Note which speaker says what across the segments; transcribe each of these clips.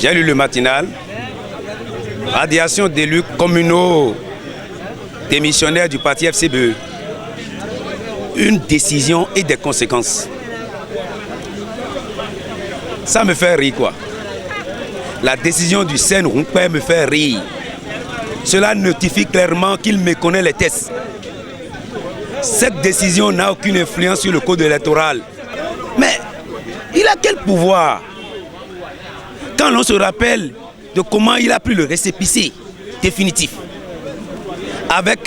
Speaker 1: J'ai lu le matinal. Radiation d'élus communaux démissionnaires du parti FCBE. Une décision et des conséquences. Ça me fait rire quoi. La décision du Sen Rumpé me fait rire. Cela notifie clairement qu'il méconnaît les tests. Cette décision n'a aucune influence sur le code électoral. Mais il a quel pouvoir? Quand l'on se rappelle de comment il a pris le récépissé définitif, avec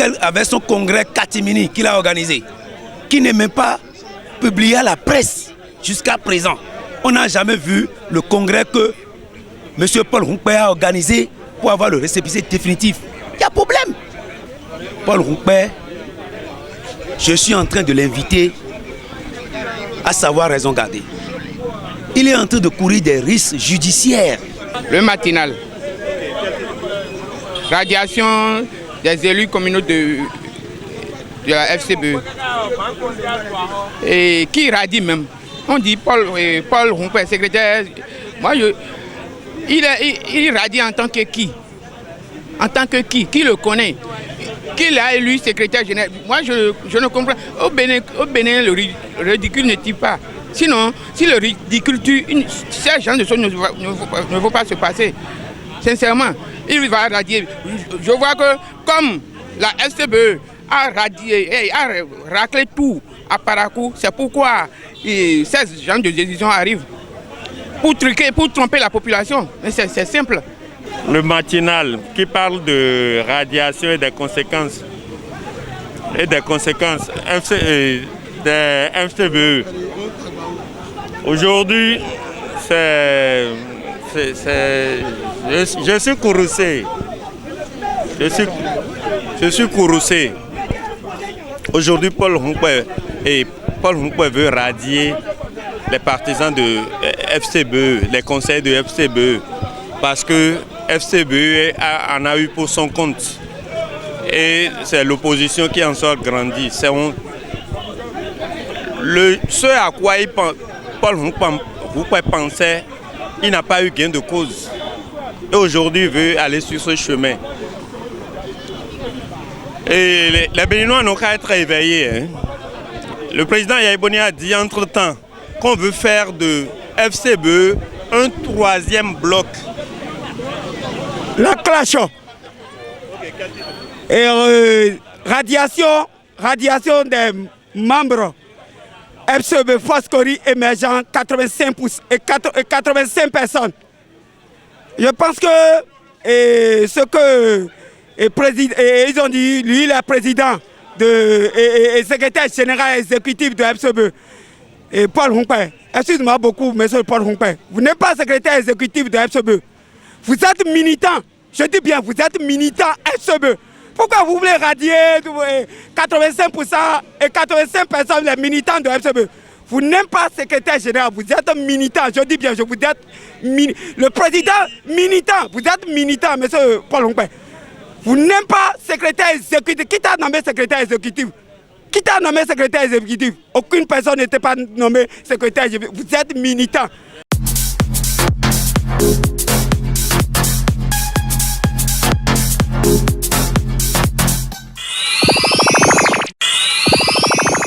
Speaker 1: son congrès catimini qu'il a organisé, qui n'est même pas publié à la presse jusqu'à présent. On n'a jamais vu le congrès que M. Paul Rumpé a organisé pour avoir le récépissé définitif. Il y a problème. Paul Rumpé, je suis en train de l'inviter à savoir raison garder. Il est en train de courir des risques judiciaires.
Speaker 2: Le matinal. Radiation des élus communaux de la FCBE. Et qui radie même? On dit Paul Rumpé, secrétaire. Moi, il radie en tant que qui? En tant que qui? Qui le connaît? Qui l'a élu secrétaire général? Moi, je ne comprends pas. Au Bénin, le ridicule ne tue pas. Sinon, si le ridicule tue, ces gens de choses ne vont pas se passer. Sincèrement, il va radier. Je vois que comme la FCBE a radié, a raclé tout à Parakou, c'est pourquoi ces gens de décision arrivent. Pour truquer, pour tromper la population. Mais c'est simple.
Speaker 3: Le matinal qui parle de radiation et des conséquences. Des FCBE. Aujourd'hui, je suis courroucé. Je suis courroucé. Aujourd'hui, Paul Rumpé veut radier les partisans de FCBE, les conseils de FCBE, parce que FCBE en a eu pour son compte. Et c'est l'opposition qui en sort grandi. C'est ce à quoi Paul Rumpé pensait, il n'a pas eu gain de cause. Et aujourd'hui, il veut aller sur ce chemin. Et les Béninois n'ont qu'à être éveillés. Hein. Le président Yaya Boni a dit entre-temps qu'on veut faire de FCBE un troisième bloc.
Speaker 4: La clash. Et radiation des membres FCBE Foscori émergent 85 personnes. Je pense que ils ont dit, lui il est président et secrétaire général exécutif de FCBE. Et Paul Rumpé, excuse-moi beaucoup, monsieur Paul Rumpé, vous n'êtes pas secrétaire exécutif de FCBE. Vous êtes militant, je dis bien, vous êtes militant FCBE. Pourquoi vous voulez radier 85% et 85 personnes les militants de FCBE? Vous n'êtes pas secrétaire général, vous êtes militant, je dis bien, vous êtes le président militant, vous êtes militant, monsieur Paul Rumpé. Vous n'êtes pas secrétaire exécutif. Qui t'a nommé secrétaire exécutif? Qui t'a nommé secrétaire exécutif? Aucune personne n'était pas nommée secrétaire exécutif. Vous êtes militant.